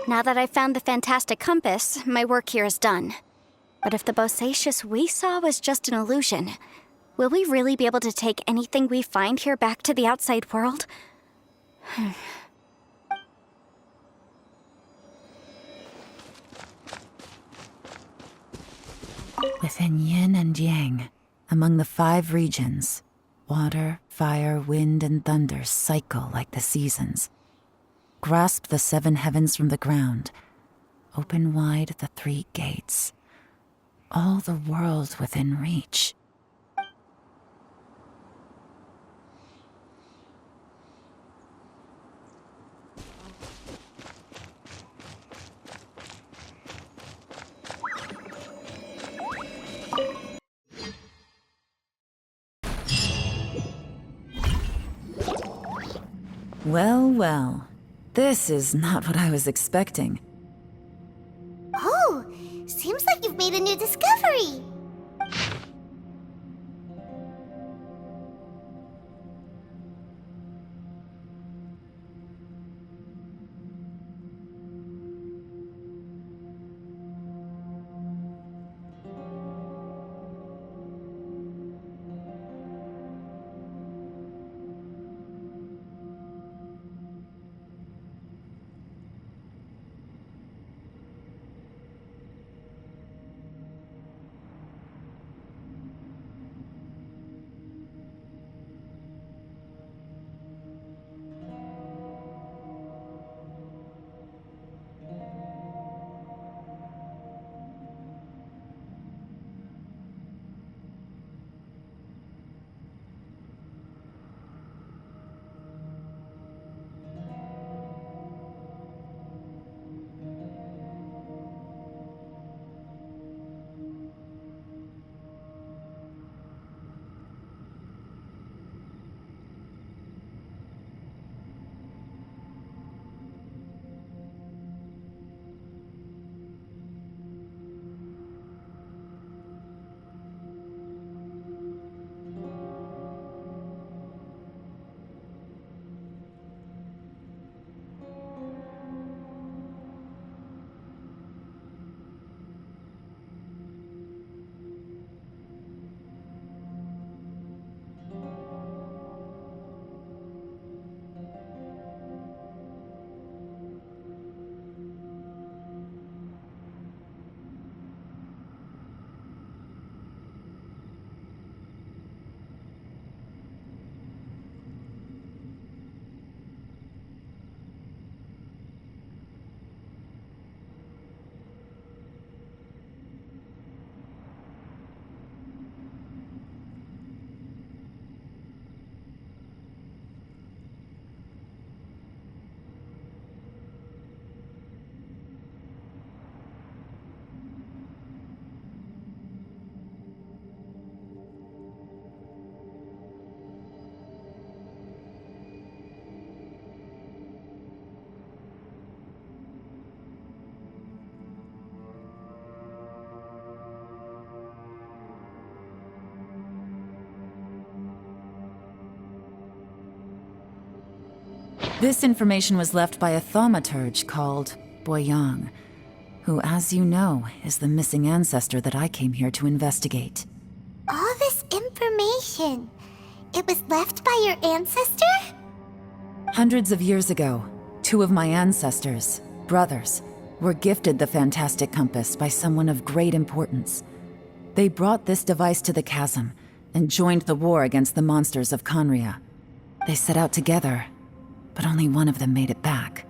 Now that I've found the fantastic compass, my work here is done. But if the Bosacious we saw was just an illusion, will we really be able to take anything we find here back to the outside world? Within yin and yang, among the 5 regions, water, fire, wind, and thunder cycle like the seasons. Grasp the 7 heavens from the ground. Open wide the 3 gates. All the world within reach. Well, well. This is not what I was expecting. Oh, seems like you've made a new discovery. This information was left by a thaumaturge called Boyang, who, as you know, is the missing ancestor that I came here to investigate. All this information, it was left by your ancestor? Hundreds of years ago, 2 of my ancestors, brothers, were gifted the fantastic compass by someone of great importance. They brought this device to the chasm and joined the war against the monsters of Conria. They set out together, but only one of them made it back,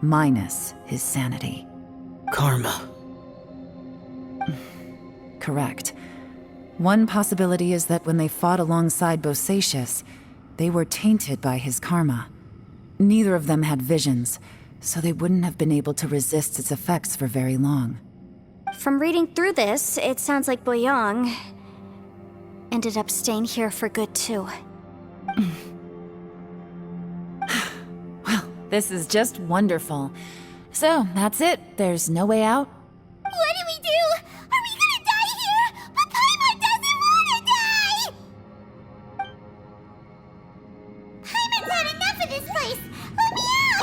minus his sanity. Karma. Correct. One possibility is that when they fought alongside Bosacious, they were tainted by his karma. Neither of them had visions, so they wouldn't have been able to resist its effects for very long. From reading through this, it sounds like Boyang ended up staying here for good too. Well, this is just wonderful. So, that's it. There's no way out? What do we do? Are we gonna die here? But Paimon doesn't wanna die! Paimon's had enough of this place! Let me out!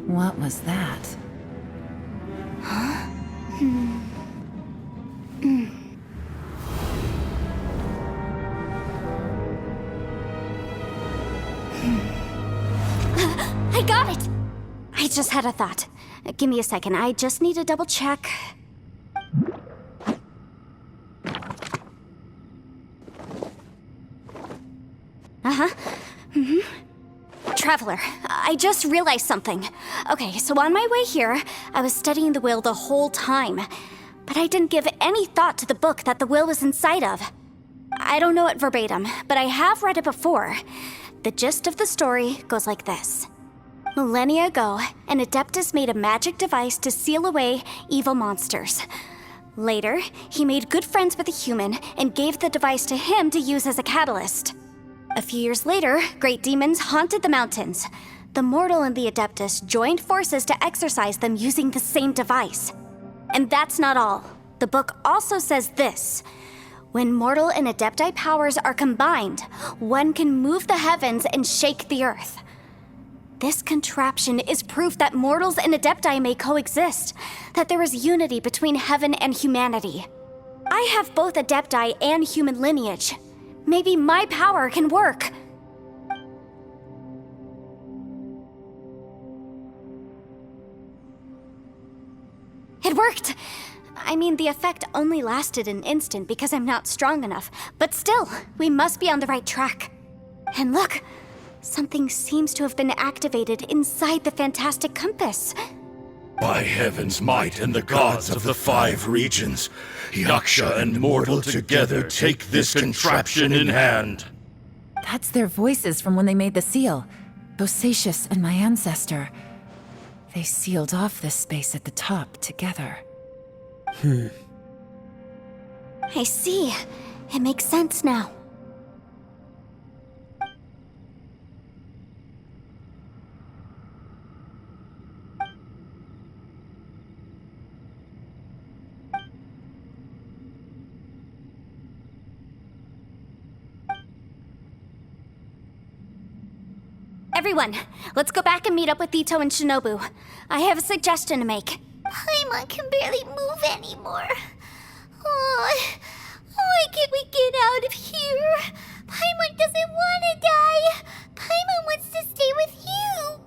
What was that? I got it! I just had a thought. Give me a second, I just need to double check. Traveler, I just realized something. Okay, so on my way here, I was studying the will the whole time. But I didn't give any thought to the book that the will was inside of. I don't know it verbatim, but I have read it before. The gist of the story goes like this. Millennia ago, an Adeptus made a magic device to seal away evil monsters. Later, he made good friends with a human and gave the device to him to use as a catalyst. A few years later, great demons haunted the mountains. The mortal and the Adeptus joined forces to exorcise them using the same device. And that's not all. The book also says this. When mortal and Adepti powers are combined, one can move the heavens and shake the earth. This contraption is proof that mortals and Adepti may coexist, that there is unity between heaven and humanity. I have both Adepti and human lineage. Maybe my power can work. It worked! I mean, the effect only lasted an instant because I'm not strong enough, but still, we must be on the right track. And look, something seems to have been activated inside the fantastic compass. By heaven's might and the gods of the 5 regions, Yaksha and mortal together take this contraption in hand. That's their voices from when they made the seal. Bosacius and my ancestor. They sealed off this space at the top together. I see. It makes sense now. Everyone, let's go back and meet up with Ito and Shinobu. I have a suggestion to make. Paimon can barely move anymore. Oh, why can't we get out of here? Paimon doesn't want to die. Paimon wants to stay with you.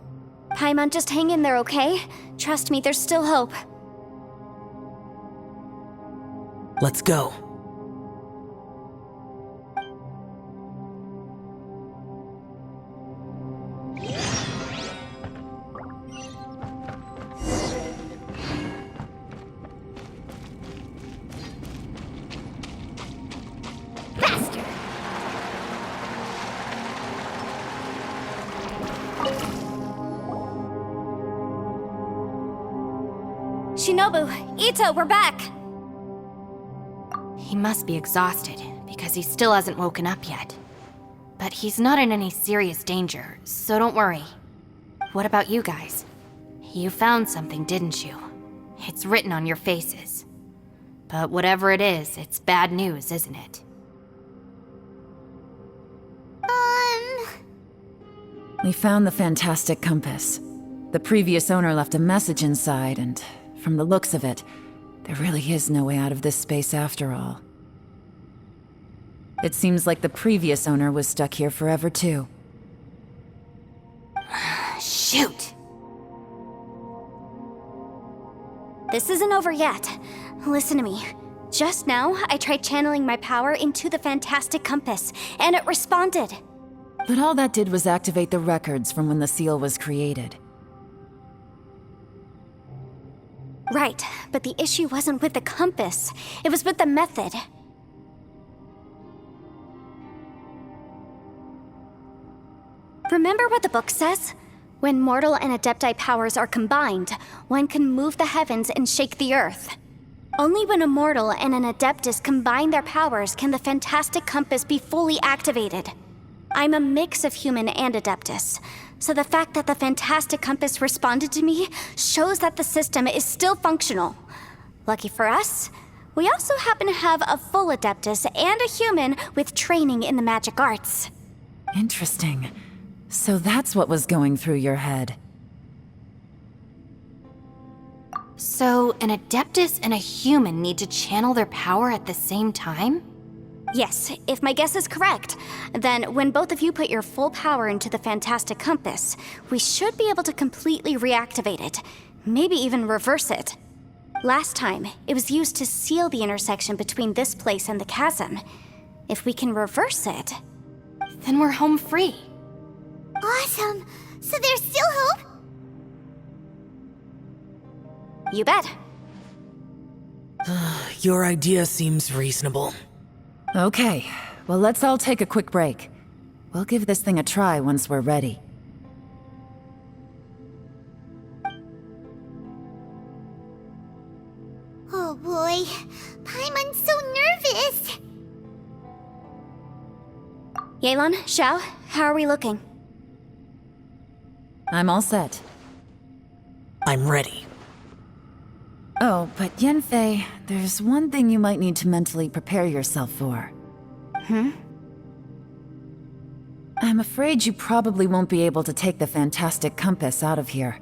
Paimon, just hang in there, okay? Trust me, there's still hope. Let's go. Shinobu, Ito, we're back! He must be exhausted, because he still hasn't woken up yet. But he's not in any serious danger, so don't worry. What about you guys? You found something, didn't you? It's written on your faces. But whatever it is, it's bad news, isn't it? We found the fantastic compass. The previous owner left a message inside, and from the looks of it, there really is no way out of this space after all. It seems like the previous owner was stuck here forever too. Shoot! This isn't over yet. Listen to me. Just now, I tried channeling my power into the fantastic compass, and it responded. But all that did was activate the records from when the seal was created. Right, but the issue wasn't with the compass. It was with the method. Remember what the book says? When mortal and Adepti powers are combined, one can move the heavens and shake the earth. Only when a mortal and an Adeptus combine their powers can the fantastic compass be fully activated. I'm a mix of human and Adeptus, So the fact that the Fantastic Compass responded to me shows that the system is still functional. Lucky for us, we also happen to have a full Adeptus and a human with training in the magic arts. Interesting. So that's what was going through your head. So, an Adeptus and a human need to channel their power at the same time? Yes, if my guess is correct, then when both of you put your full power into the Fantastic Compass, we should be able to completely reactivate it, maybe even reverse it. Last time, it was used to seal the intersection between this place and the chasm. If we can reverse it... Then we're home free. Awesome! So there's still hope? You bet. Your idea seems reasonable. Okay, well let's all take a quick break. We'll give this thing a try once we're ready. Oh boy, Paimon's so nervous! Yelan, Xiao, how are we looking? I'm all set. I'm ready. Oh, but Yanfei, there's one thing you might need to mentally prepare yourself for. I'm afraid you probably won't be able to take the Fantastic Compass out of here.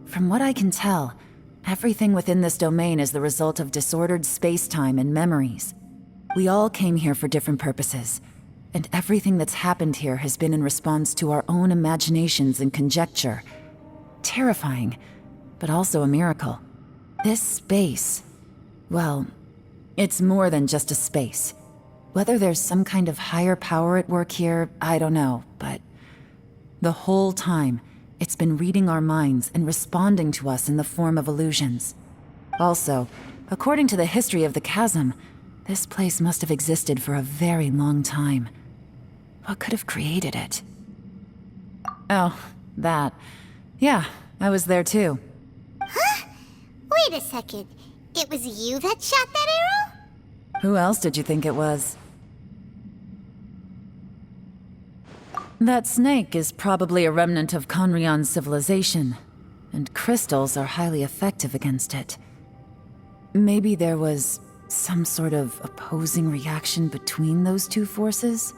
From what I can tell, everything within this domain is the result of disordered space-time and memories. We all came here for different purposes, and everything that's happened here has been in response to our own imaginations and conjecture. Terrifying, but also a miracle. This space, well, it's more than just a space. Whether there's some kind of higher power at work here, I don't know, but the whole time, it's been reading our minds and responding to us in the form of illusions. Also, according to the history of the chasm, this place must have existed for a very long time. What could have created it? Oh, that. Yeah, I was there too. Wait a second. It was you that shot that arrow? Who else did you think it was? That snake is probably a remnant of Conrion's civilization, and crystals are highly effective against it. Maybe there was some sort of opposing reaction between those two forces?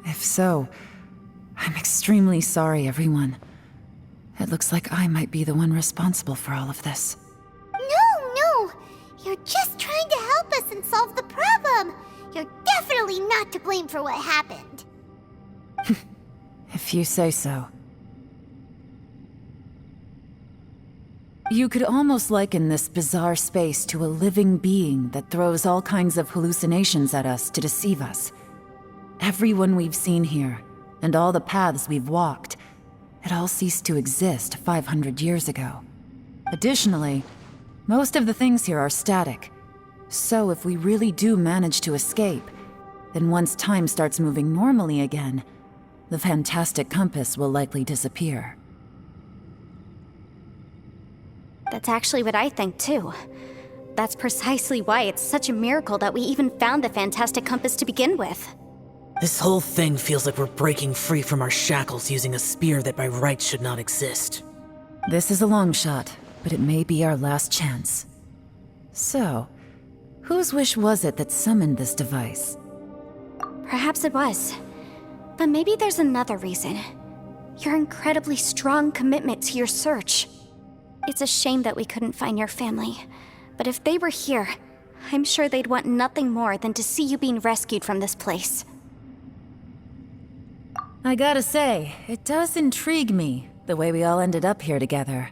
If so, I'm extremely sorry, everyone. It looks like I might be the one responsible for all of this. No! You're just trying to help us and solve the problem! You're definitely not to blame for what happened. If you say so. You could almost liken this bizarre space to a living being that throws all kinds of hallucinations at us to deceive us. Everyone we've seen here, and all the paths we've walked, it all ceased to exist 500 years ago. Additionally, most of the things here are static. So if we really do manage to escape, then once time starts moving normally again, the Fantastic Compass will likely disappear. That's actually what I think too. That's precisely why it's such a miracle that we even found the Fantastic Compass to begin with. This whole thing feels like we're breaking free from our shackles using a spear that by rights should not exist. This is a long shot, but it may be our last chance. So, whose wish was it that summoned this device? Perhaps it was. But maybe there's another reason. Your incredibly strong commitment to your search. It's a shame that we couldn't find your family. But if they were here, I'm sure they'd want nothing more than to see you being rescued from this place. I gotta say, it does intrigue me, the way we all ended up here together.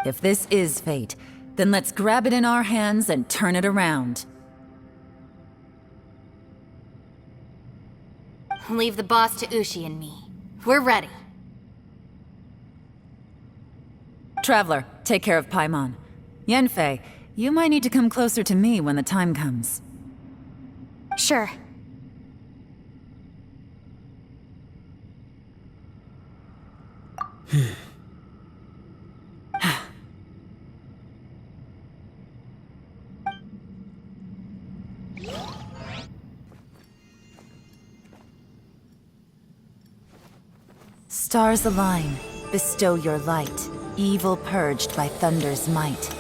If this is fate, then let's grab it in our hands and turn it around. Leave the boss to Ushi and me. We're ready. Traveler, take care of Paimon. Yanfei, you might need to come closer to me when the time comes. Sure. Stars align, bestow your light, evil purged by thunder's might.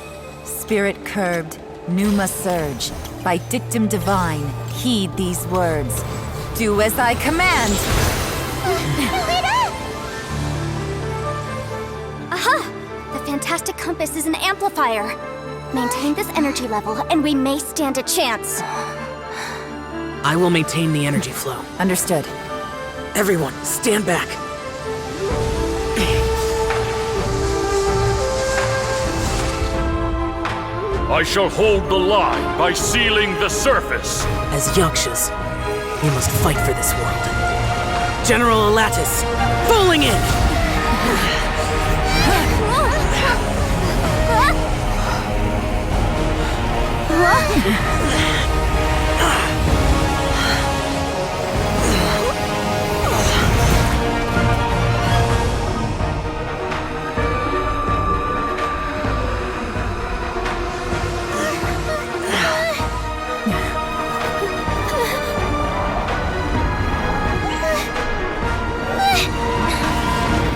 Spirit curbed, pneuma surge, by dictum divine, heed these words. Do as I command! Aha! The fantastic compass is an amplifier. Maintain this energy level, and we may stand a chance. I will maintain the energy flow. Understood. Everyone, stand back. I shall hold the line by sealing the surface. As Yakshas, we must fight for this world. General Alatus, falling in!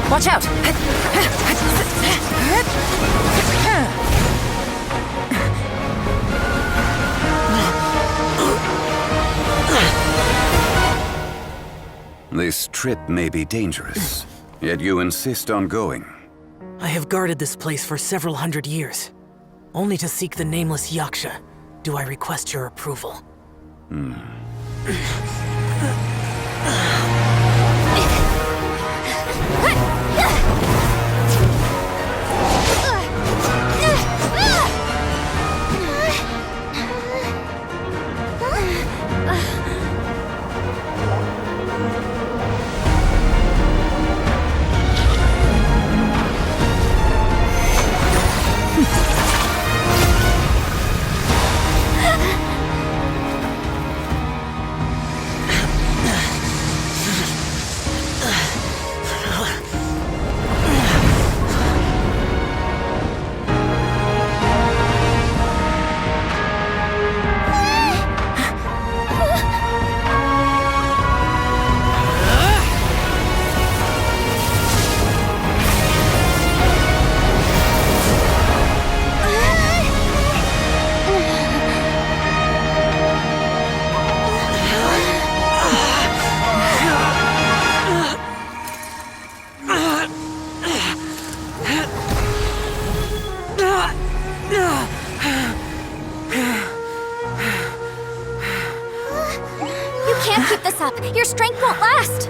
Watch out! This trip may be dangerous, yet you insist on going. I have guarded this place for several hundred years. Only to seek the nameless Yaksha, do I request your approval. Keep this up. Your strength won't last.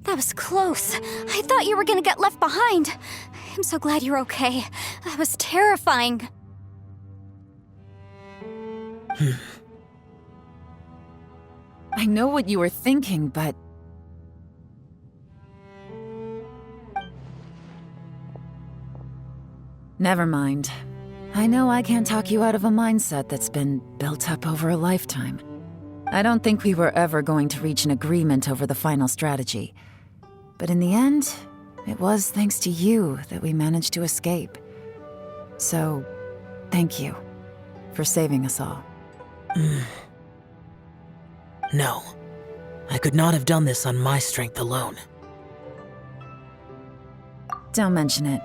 That was close. I thought you were gonna get left behind. I'm so glad you're okay. That was terrifying. I know what you were thinking, but... Never mind. I know I can't talk you out of a mindset that's been built up over a lifetime. I don't think we were ever going to reach an agreement over the final strategy. But in the end, it was thanks to you that we managed to escape. So, thank you for saving us all. No. I could not have done this on my strength alone. Don't mention it.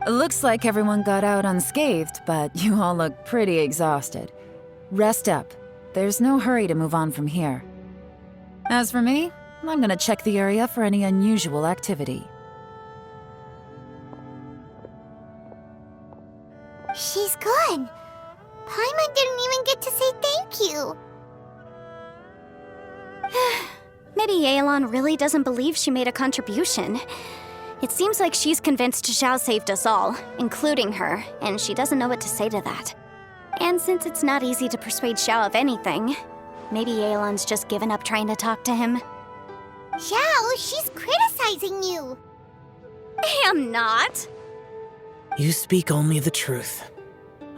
Looks like everyone got out unscathed, but you all look pretty exhausted. Rest up. There's no hurry to move on from here. As for me, I'm gonna check the area for any unusual activity. She's gone. Paimon didn't even get to say thank you. Maybe Yelan really doesn't believe she made a contribution. It seems like she's convinced Xiao saved us all, including her, and she doesn't know what to say to that. And since it's not easy to persuade Xiao of anything, maybe Yelan's just given up trying to talk to him. Xiao, she's criticizing you. I am not. You speak only the truth.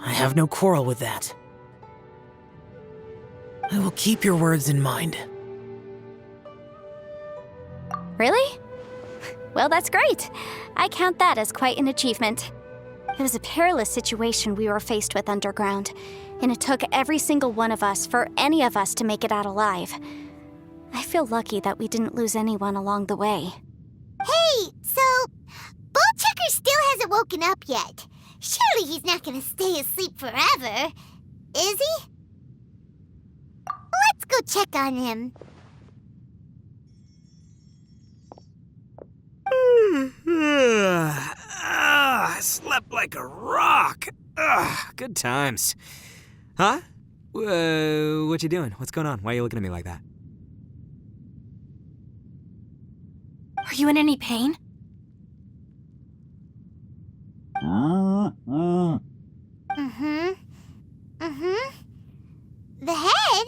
I have no quarrel with that. I will keep your words in mind. Really? Well, that's great. I count that as quite an achievement. It was a perilous situation we were faced with underground, and it took every single one of us for any of us to make it out alive. I feel lucky that we didn't lose anyone along the way. Hey, so Bullchecker still hasn't woken up yet. Surely he's not gonna stay asleep forever, is he? Let's go check on him. I slept like a rock. Good times. Huh? What you doing? What's going on? Why are you looking at me like that? Are you in any pain? The head?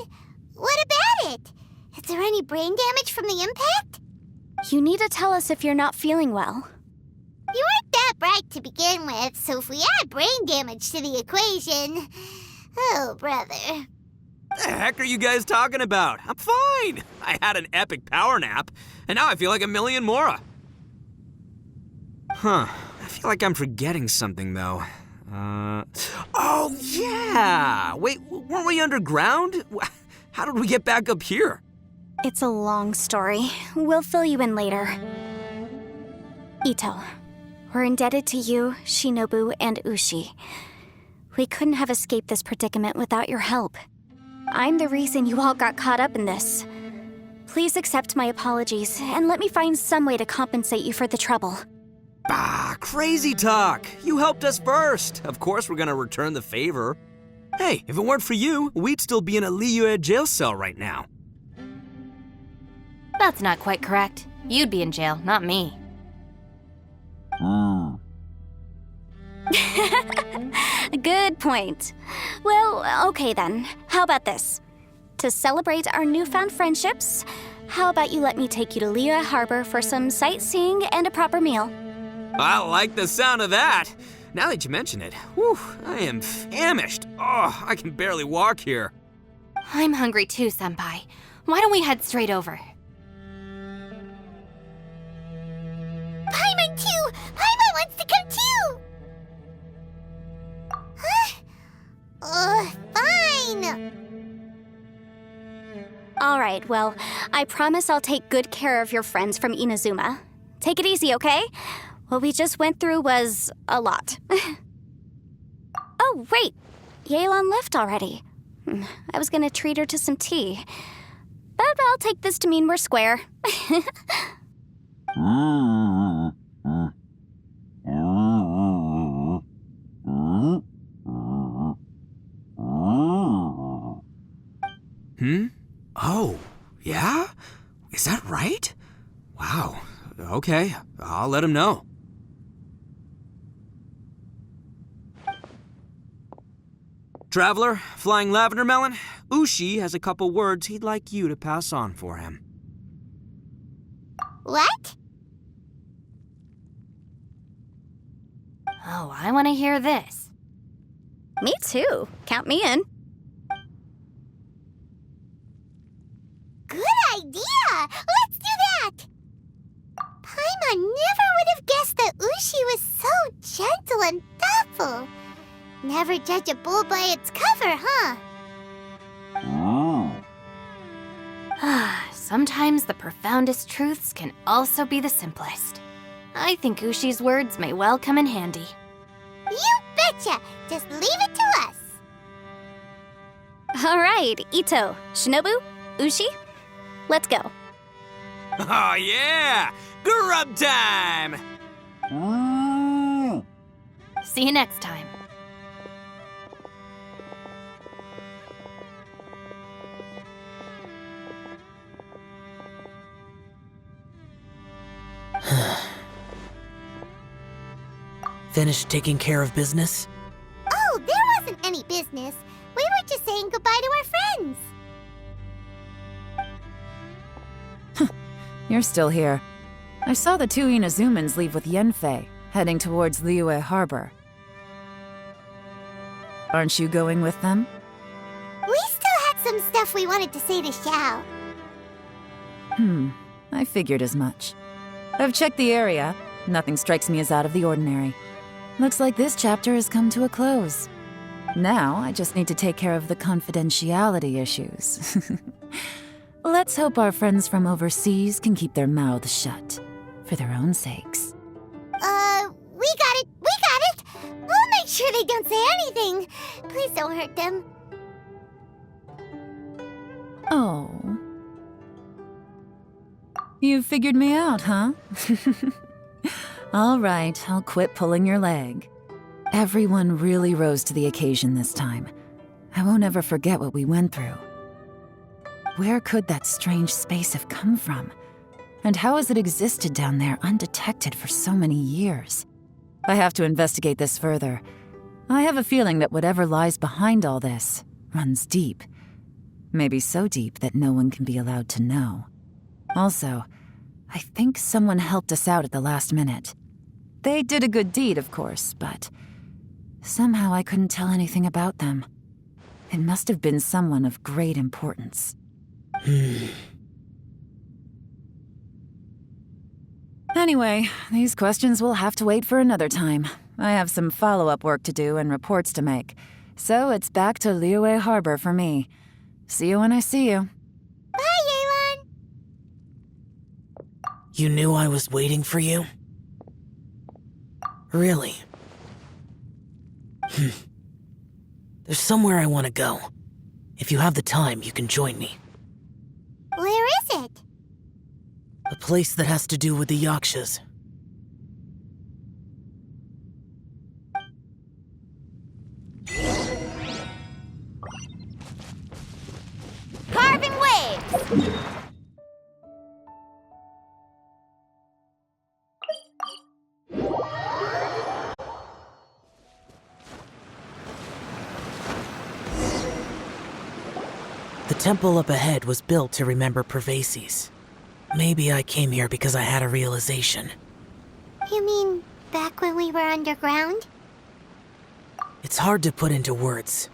What about it? Is there any brain damage from the impact? You need to tell us if you're not feeling well. You weren't that bright to begin with, so if we add brain damage to the equation... Oh, brother. The heck are you guys talking about? I'm fine. I had an epic power nap, and now I feel like a million more. Huh. I feel like I'm forgetting something, though. Oh, yeah! Wait, weren't we underground? How did we get back up here? It's a long story. We'll fill you in later. Ito, we're indebted to you, Shinobu, and Ushi. We couldn't have escaped this predicament without your help. I'm the reason you all got caught up in this. Please accept my apologies, and let me find some way to compensate you for the trouble. Bah, crazy talk. You helped us first. Of course we're gonna return the favor. Hey, if it weren't for you, we'd still be in a Liyue jail cell right now. That's not quite correct. You'd be in jail, not me. Good point. Well, okay then. How about this? To celebrate our newfound friendships, how about you let me take you to Liyue Harbor for some sightseeing and a proper meal? I like the sound of that. Now that you mention it, whew, I am famished. Oh, I can barely walk here. I'm hungry too, Senpai. Why don't we head straight over? Paimon too! Paimon wants to come too! Huh? Fine! All right, well, I promise I'll take good care of your friends from Inazuma. Take it easy, okay? What we just went through was a lot. Oh, wait! Yelan left already. I was gonna treat her to some tea. But I'll take this to mean we're square. Oh, yeah? Is that right? Wow. Okay, I'll let him know. Traveler, Flying Lavender Melon, Ushi has a couple words he'd like you to pass on for him. What? Oh, I want to hear this. Me too. Count me in. Good idea! Let's do that! Paimon never would have guessed that Ushi was so gentle and thoughtful. Never judge a bull by its cover, huh? Sometimes the profoundest truths can also be the simplest. I think Ushi's words may well come in handy. You betcha! Just leave it to us! All right, Ito, Shinobu, Ushi, let's go. Oh yeah! Grub time! See you next time. Finished taking care of business? Oh, there wasn't any business. We were just saying goodbye to our friends. You're still here. I saw the two Inazumans leave with Yenfei, heading towards Liyue Harbor. Aren't you going with them? We still had some stuff we wanted to say to Xiao. I figured as much. I've checked the area. Nothing strikes me as out of the ordinary. Looks like this chapter has come to a close. Now, I just need to take care of the confidentiality issues. Let's hope our friends from overseas can keep their mouths shut, for their own sakes. We got it! We'll make sure they don't say anything. Please don't hurt them. Oh. You figured me out, huh? All right, I'll quit pulling your leg. Everyone really rose to the occasion this time. I won't ever forget what we went through. Where could that strange space have come from? And how has it existed down there undetected for so many years? I have to investigate this further. I have a feeling that whatever lies behind all this runs deep. Maybe so deep that no one can be allowed to know. Also, I think someone helped us out at the last minute. They did a good deed, of course, but somehow I couldn't tell anything about them. It must have been someone of great importance. Anyway, these questions will have to wait for another time. I have some follow-up work to do and reports to make. So it's back to Liyue Harbor for me. See you when I see you. Bye, Yelan! You knew I was waiting for you? Really? There's somewhere I want to go. If you have the time, you can join me. Where is it? A place that has to do with the Yakshas. Carving waves! The temple up ahead was built to remember Pervases. Maybe I came here because I had a realization. You mean back when we were underground? It's hard to put into words.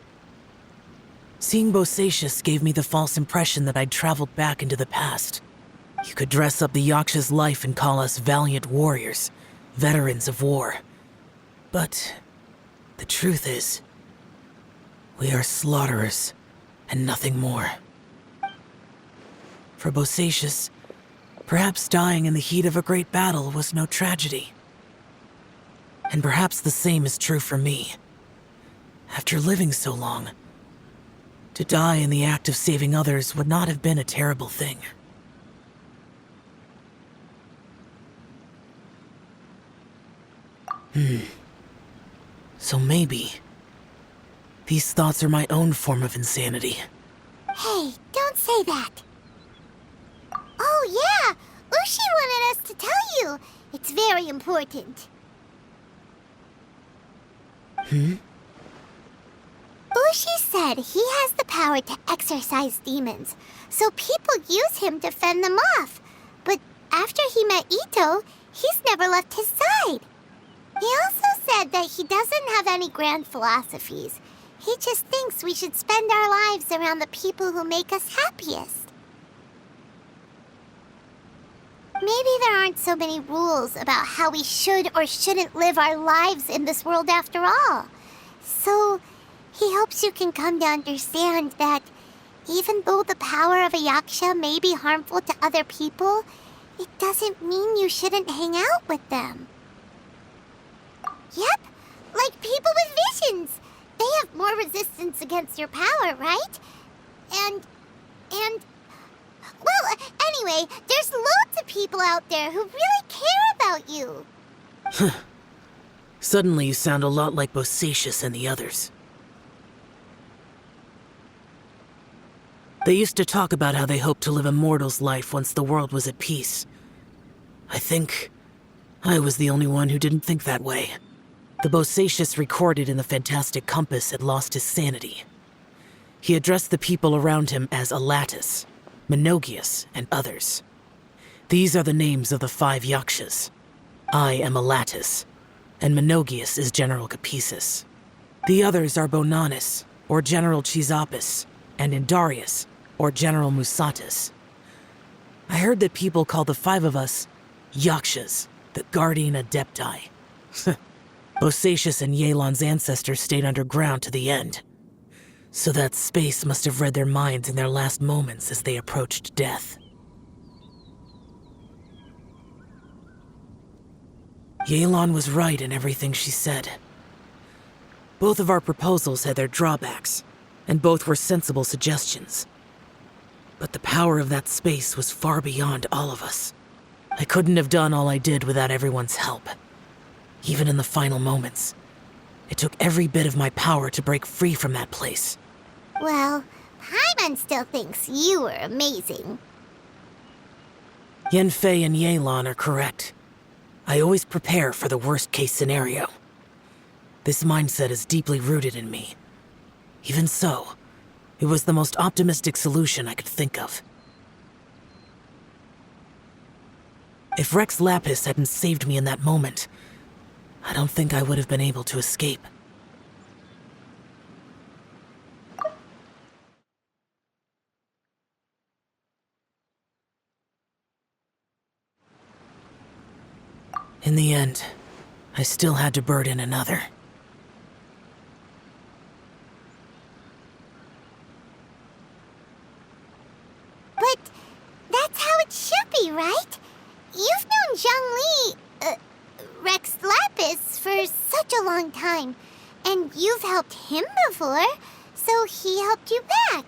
Seeing Bosacius gave me the false impression that I'd traveled back into the past. You could dress up the Yaksha's life and call us valiant warriors, veterans of war. But the truth is, we are slaughterers and nothing more. For Bosacius, perhaps dying in the heat of a great battle was no tragedy. And perhaps the same is true for me. After living so long, to die in the act of saving others would not have been a terrible thing. So maybe these thoughts are my own form of insanity. Hey, don't say that. Oh yeah! Ushi wanted us to tell you. It's very important. Ushi said he has the power to exorcise demons, so people use him to fend them off. But after he met Ito, he's never left his side. He also said that he doesn't have any grand philosophies. He just thinks we should spend our lives around the people who make us happiest. Maybe there aren't so many rules about how we should or shouldn't live our lives in this world after all. So, he hopes you can come to understand that even though the power of a yaksha may be harmful to other people, it doesn't mean you shouldn't hang out with them. Yep, like people with visions. They have more resistance against your power, right? Well, anyway, there's loads of people out there who really care about you. Suddenly you sound a lot like Bosacius and the others. They used to talk about how they hoped to live a mortal's life once the world was at peace. I think I was the only one who didn't think that way. The Bosacius recorded in the Fantastic Compass had lost his sanity. He addressed the people around him as Alatus, Menogias, and others. These are the names of the 5 Yakshas. I am Alatus, and Menogias is General Capisis. The others are Bonanis, or General Chisapis, and Indarius, or General Musatus. I heard that people call the 5 of us Yakshas, the Guardian Adepti. Bosacius and Yelan's ancestors stayed underground to the end. So that space must have read their minds in their last moments as they approached death. Yelan was right in everything she said. Both of our proposals had their drawbacks, and both were sensible suggestions. But the power of that space was far beyond all of us. I couldn't have done all I did without everyone's help. Even in the final moments, it took every bit of my power to break free from that place. Well, Paimon still thinks you were amazing. Yanfei and Yelan are correct. I always prepare for the worst-case scenario. This mindset is deeply rooted in me. Even so, it was the most optimistic solution I could think of. If Rex Lapis hadn't saved me in that moment, I don't think I would have been able to escape. In the end, I still had to burden another. But that's how it should be, right? You've known Zhongli, Rex Lapis, for such a long time. And you've helped him before, so he helped you back.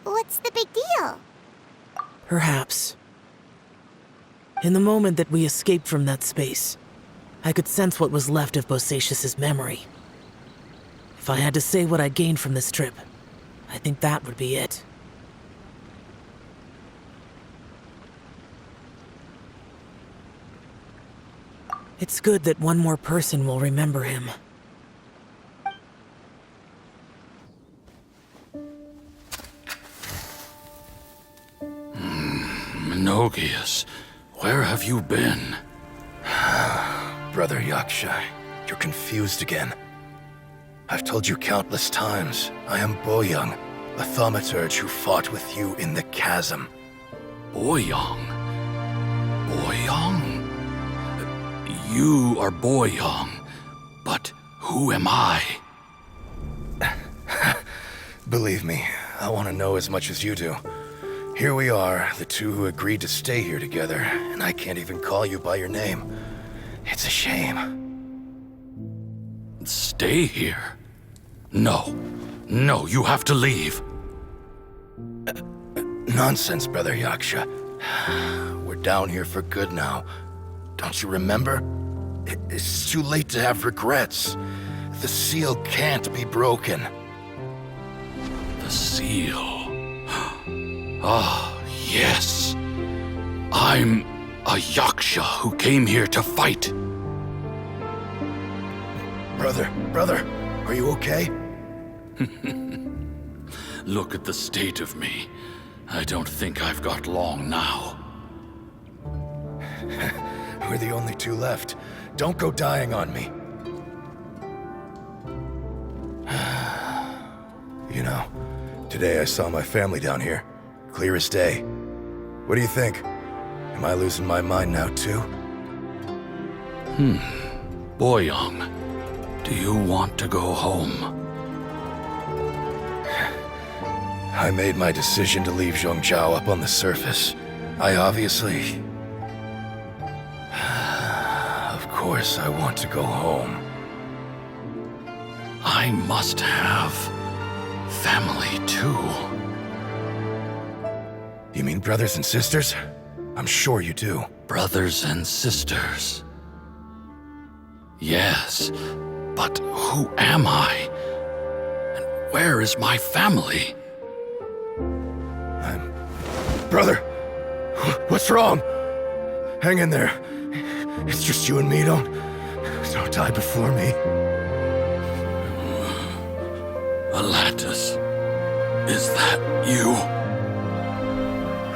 What's the big deal? Perhaps. In the moment that we escaped from that space, I could sense what was left of Bosacius's memory. If I had to say what I gained from this trip, I think that would be it. It's good that one more person will remember him. Menogias, where have you been? Brother Yaksha, you're confused again. I've told you countless times, I am Boyoung, a thaumaturge who fought with you in the chasm. Boyoung? Boyoung? You are Boyoung, but who am I? Believe me, I want to know as much as you do. Here we are, the two who agreed to stay here together, and I can't even call you by your name. It's a shame. Stay here? No. No, you have to leave. Nonsense, Brother Yaksha. We're down here for good now. Don't you remember? It's too late to have regrets. The seal can't be broken. The seal. Ah, yes. I'm a Yaksha who came here to fight. Brother, are you okay? Look at the state of me. I don't think I've got long now. We're the only two left. Don't go dying on me. You know, today I saw my family down here. Clear as day. What do you think? Am I losing my mind now too? Boyoung, do you want to go home? I made my decision to leave Zhongzhou up on the surface. I obviously... Of course I want to go home. I must have family too. You mean brothers and sisters? I'm sure you do. Brothers and sisters. Yes, but who am I? And where is my family? Brother, what's wrong? Hang in there. It's just you and me. Don't die before me. Alatus, is that you?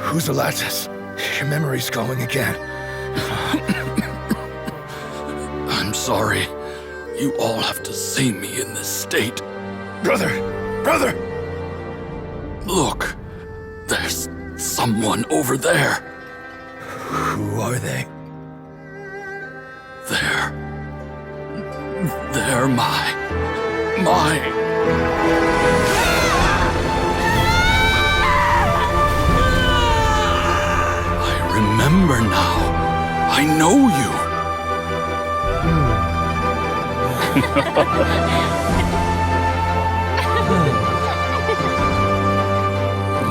Who's Alatus? Your memory's going again. I'm sorry. You all have to see me in this state. Brother! Brother! Look, there's someone over there. Who are they? They're my... I remember now. I know you.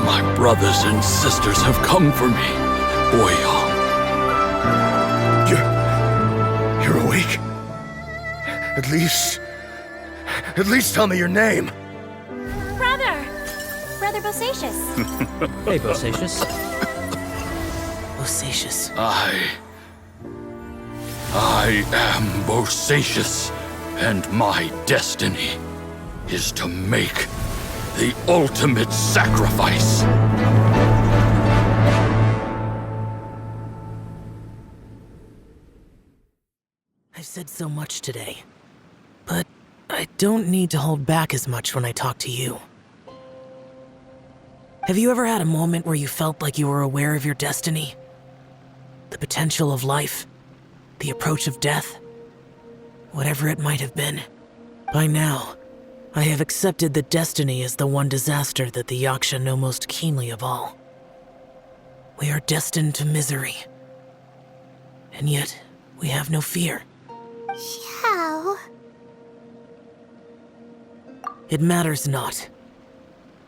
My brothers and sisters have come for me, Boyong. You're awake? At least tell me your name. Brother Bosacious. Hey, Bosacious. Bosacious. I am Bosacious, and my destiny is to make the ultimate sacrifice. I've said so much today, but I don't need to hold back as much when I talk to you. Have you ever had a moment where you felt like you were aware of your destiny? The potential of life? The approach of death? Whatever it might have been. By now, I have accepted that destiny is the one disaster that the Yaksha know most keenly of all. We are destined to misery. And yet, we have no fear. How? It matters not.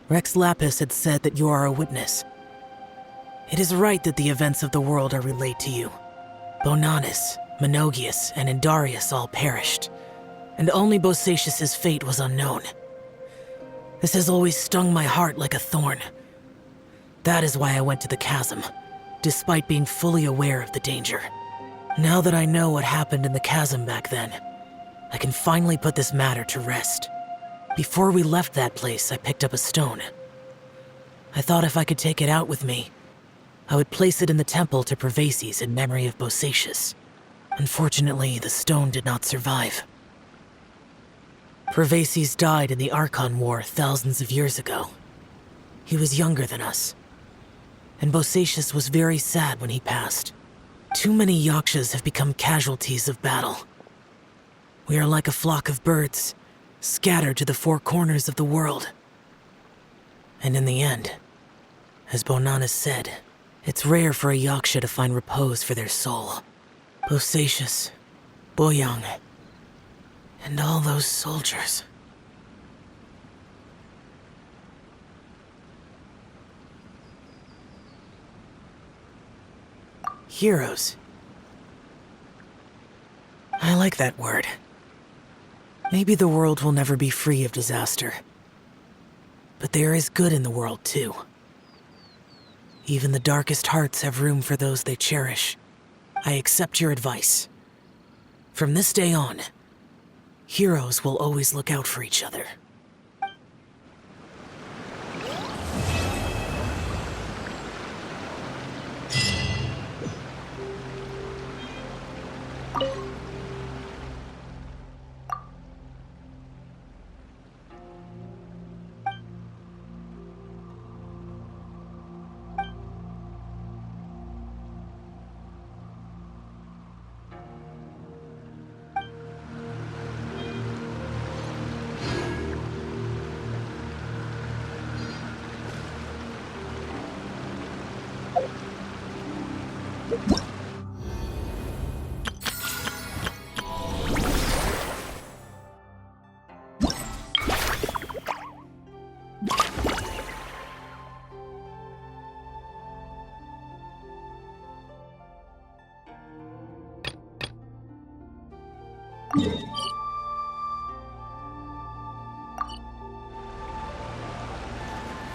Rex Lapis had said that you are a witness. It is right that the events of the world are relayed to you. Bonanis, Menogius, and Indarius all perished, and only Bosacious' fate was unknown. This has always stung my heart like a thorn. That is why I went to the chasm, despite being fully aware of the danger. Now that I know what happened in the chasm back then, I can finally put this matter to rest. Before we left that place, I picked up a stone. I thought if I could take it out with me, I would place it in the temple to Pervases in memory of Bosacious. Unfortunately, the stone did not survive. Pervases died in the Archon War thousands of years ago. He was younger than us, and Bosacious was very sad when he passed. Too many Yakshas have become casualties of battle. We are like a flock of birds, scattered to the four corners of the world. And in the end, as Bonanis said, it's rare for a Yaksha to find repose for their soul. Bosacious, Boyong, and all those soldiers. Heroes. I like that word. Maybe the world will never be free of disaster. But there is good in the world, too. Even the darkest hearts have room for those they cherish. I accept your advice. From this day on, heroes will always look out for each other.